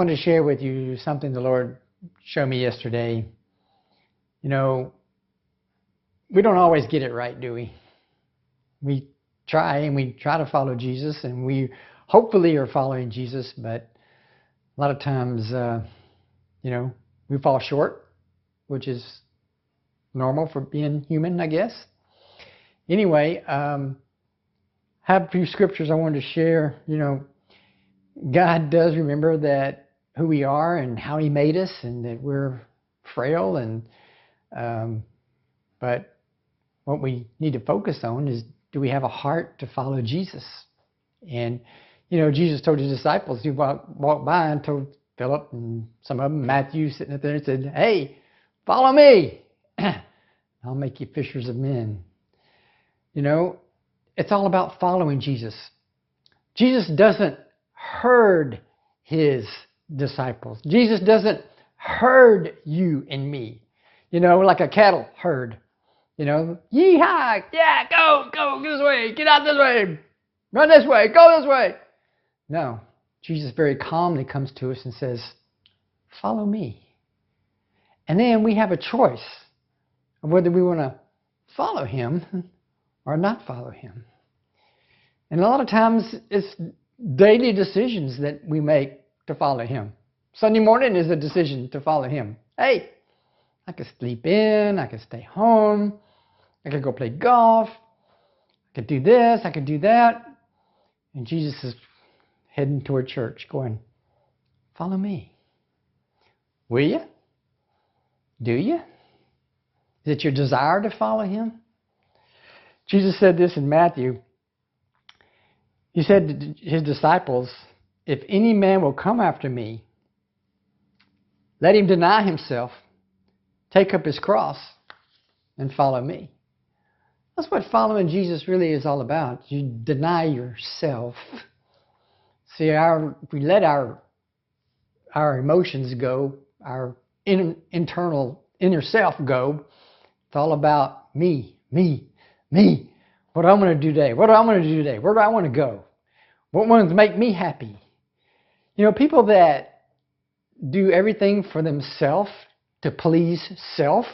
wanted to share with you something the Lord showed me yesterday. You know, we don't always get it right, do we? We try to follow Jesus, and we hopefully are following Jesus, but a lot of times, we fall short, which is normal for being human, I guess. Anyway, have a few scriptures I wanted to share. You know, God does remember that who we are and how He made us, and that we're frail, and but what we need to focus on is, do we have a heart to follow Jesus? And Jesus told His disciples, He walked by and told Philip and some of them, Matthew, sitting up there, and said, "Hey, follow me. I'll make you fishers of men." It's all about following Jesus. Jesus doesn't herd His disciples. Jesus doesn't herd you and me, like a cattle herd. Yeehaw, yeah, go this way, get out this way, run this way, go this way. No, Jesus very calmly comes to us and says, "Follow me." And then we have a choice of whether we want to follow Him or not follow Him. And a lot of times it's daily decisions that we make to follow Him. Sunday morning is a decision to follow Him. Hey, I could sleep in, I could stay home, I could go play golf, I could do this, I could do that. And Jesus is heading toward church going, "Follow me." Will you? Do you? Is it your desire to follow Him? Jesus said this in Matthew. He said to His disciples, "If any man will come after me, let him deny himself, take up his cross, and follow me." That's what following Jesus really is all about. You deny yourself. See, if we let our emotions go, our inner self go, it's all about me. What do I want to do today? What do I want to do today? Where do I want to go? What wants to make me happy? People that do everything for themselves to please self,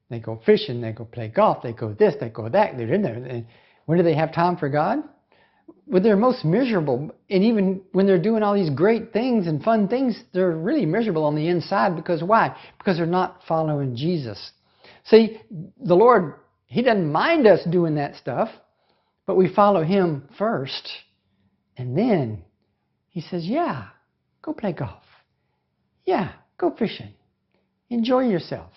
they go fishing, they go play golf, they go this, they go that, they're in there. And when do they have time for God? When they're most miserable. And even when they're doing all these great things and fun things, they're really miserable on the inside. Because why? Because they're not following Jesus. See, the Lord, He doesn't mind us doing that stuff, but we follow Him first. And then He says, yeah, go play golf. Yeah, go fishing. Enjoy yourself.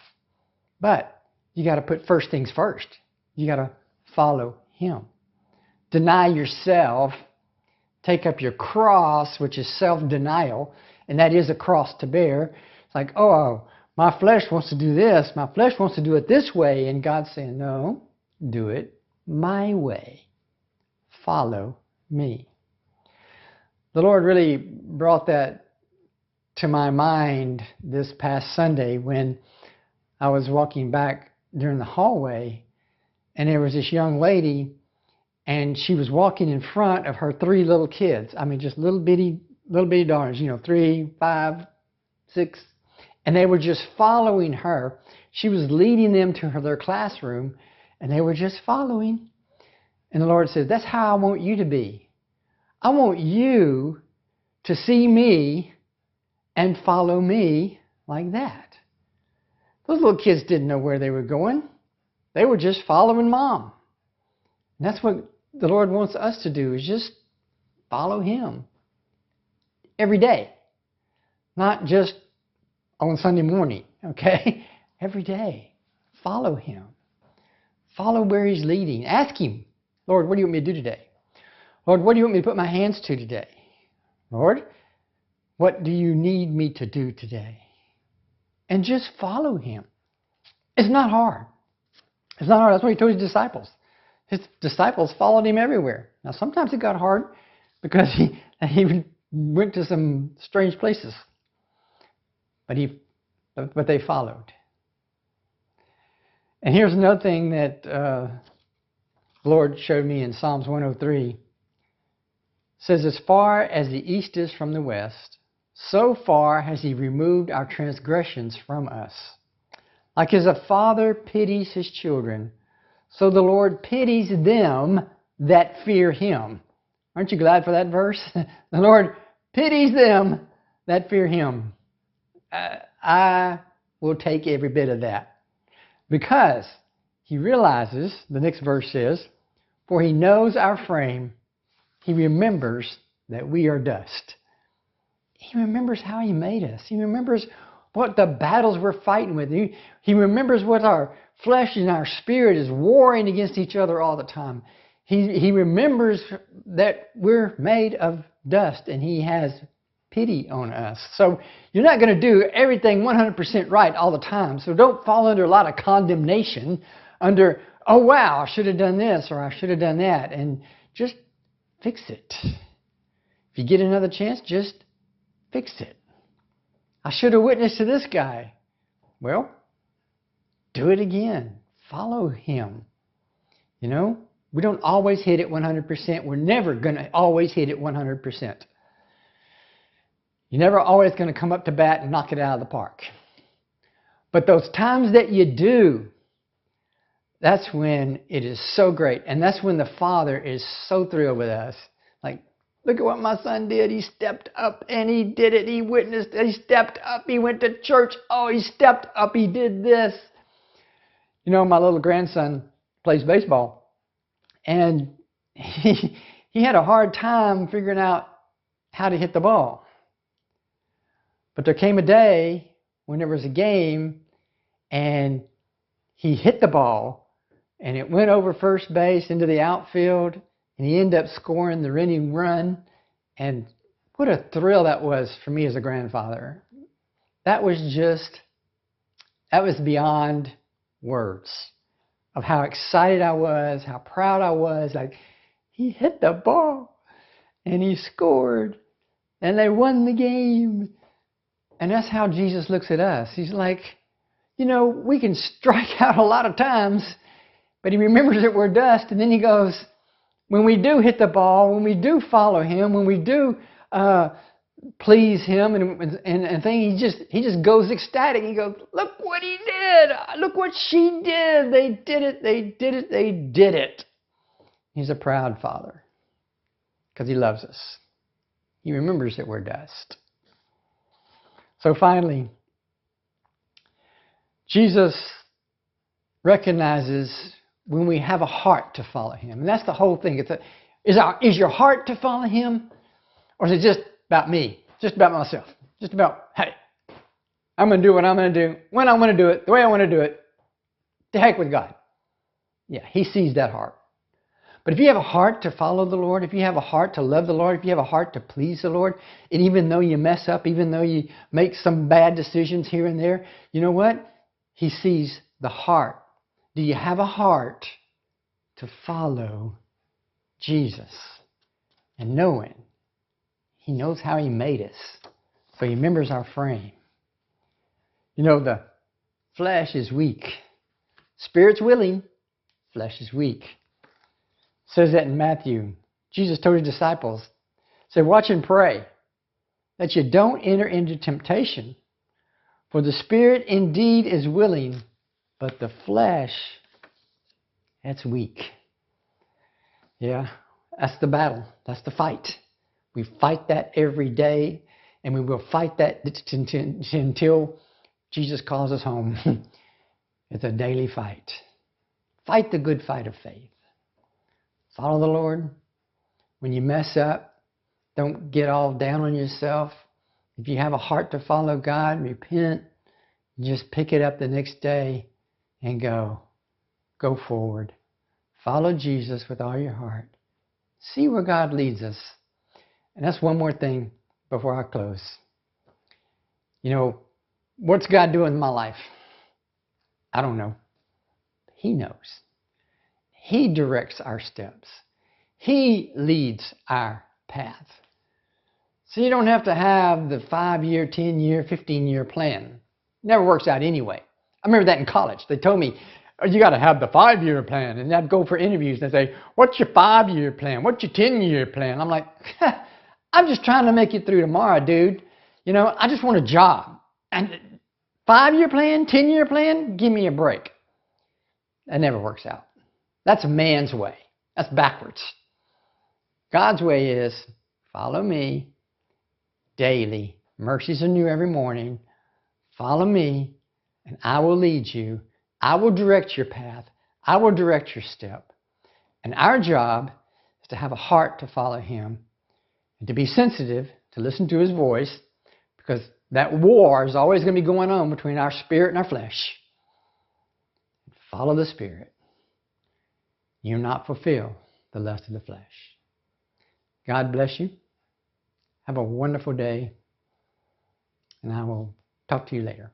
But you got to put first things first. You got to follow Him. Deny yourself. Take up your cross, which is self-denial. And that is a cross to bear. It's like, oh, my flesh wants to do this. My flesh wants to do it this way. And God's saying, no, do it my way. Follow me. The Lord really brought that to my mind this past Sunday when I was walking back during the hallway, and there was this young lady, and she was walking in front of her 3 little kids. I mean, just little bitty daughters, 3, 5, 6, and they were just following her. She was leading them to their classroom, and they were just following. And the Lord said, that's how I want you to be. I want you to see me and follow me like that. Those little kids didn't know where they were going. They were just following Mom. And that's what the Lord wants us to do, is just follow Him every day. Not just on Sunday morning, okay? Every day. Follow Him. Follow where He's leading. Ask Him, Lord, what do you want me to do today? Lord, what do you want me to put my hands to today? Lord, what do you need me to do today? And just follow Him. It's not hard. It's not hard. That's what He told His disciples. His disciples followed Him everywhere. Now, sometimes it got hard because he went to some strange places. But they followed. And here's another thing that the Lord showed me in Psalms 103. It says, as far as the east is from the west, so far has he removed our transgressions from us. Like as a father pities his children, so the Lord pities them that fear him. Aren't you glad for that verse? The Lord pities them that fear him. I will take every bit of that. Because he realizes, the next verse says, for he knows our frame, he remembers that we are dust. He remembers how he made us. He remembers what the battles we're fighting with. He remembers what our flesh and our spirit is warring against each other all the time. He remembers that we're made of dust and he has pity on us. So you're not going to do everything 100% right all the time. So don't fall under a lot of condemnation under, oh wow, I should have done this or I should have done that. And just fix it. If you get another chance, just fix it. I should have witnessed to this guy. Well, do it again. Follow him. You know, we don't always hit it 100%. We're never going to always hit it 100%. You're never always going to come up to bat and knock it out of the park. But those times that you do, that's when it is so great. And that's when the Father is so thrilled with us. Like, look at what my son did. He stepped up and he did it. He witnessed it. He stepped up. He went to church. Oh, he stepped up. He did this. You know, my little grandson plays baseball. And he had a hard time figuring out how to hit the ball. But there came a day when there was a game and he hit the ball and it went over first base into the outfield and he ended up scoring the winning run. And what a thrill that was for me as a grandfather. That was beyond words of how excited I was, how proud I was. Like, he hit the ball and he scored and they won the game. And that's how Jesus looks at us. He's like, you know, we can strike out a lot of times, but he remembers that we're dust. And then he goes, when we do hit the ball, when we do follow him, when we do please him and things, he just goes ecstatic. He goes, look what he did. Look what she did. They did it. They did it. They did it. He's a proud father because he loves us. He remembers that we're dust. So finally, Jesus recognizes when we have a heart to follow him. And that's the whole thing. Is your heart to follow him? Or is it just about me? Just about myself? Just about, hey, I'm going to do what I'm going to do, when I want to do it, the way I want to do it. To heck with God. Yeah, he sees that heart. But if you have a heart to follow the Lord, if you have a heart to love the Lord, if you have a heart to please the Lord, and even though you mess up, even though you make some bad decisions here and there, you know what? He sees the heart. Do you have a heart to follow Jesus? And knowing he knows how he made us, so he remembers our frame. You know, the flesh is weak. Spirit's willing, flesh is weak. It says that in Matthew. Jesus told his disciples, said, watch and pray that you don't enter into temptation. For the spirit indeed is willing, but the flesh, that's weak. Yeah, that's the battle. That's the fight. We fight that every day, and we will fight that until Jesus calls us home. It's a daily fight. Fight the good fight of faith. Follow the Lord. When you mess up, don't get all down on yourself. If you have a heart to follow God, repent. Just pick it up the next day and go. Go forward. Follow Jesus with all your heart. See where God leads us. And that's one more thing before I close. You know, what's God doing in my life? I don't know. He knows. He directs our steps. He leads our path. So you don't have to have the 5-year, 10-year, 15-year plan. It never works out anyway. I remember that in college. They told me, oh, you got to have the 5-year plan. And I'd go for interviews and they'd say, what's your 5-year plan? What's your 10-year plan? I'm like, I'm just trying to make it through tomorrow, dude. I just want a job. And 5-year plan, 10-year plan, give me a break. That never works out. That's man's way. That's backwards. God's way is follow me daily. Mercies are new every morning. Follow me, and I will lead you. I will direct your path. I will direct your step. And our job is to have a heart to follow him and to be sensitive, to listen to his voice, because that war is always going to be going on between our spirit and our flesh. Follow the Spirit. You'll not fulfill the lust of the flesh. God bless you. Have a wonderful day. And I will talk to you later.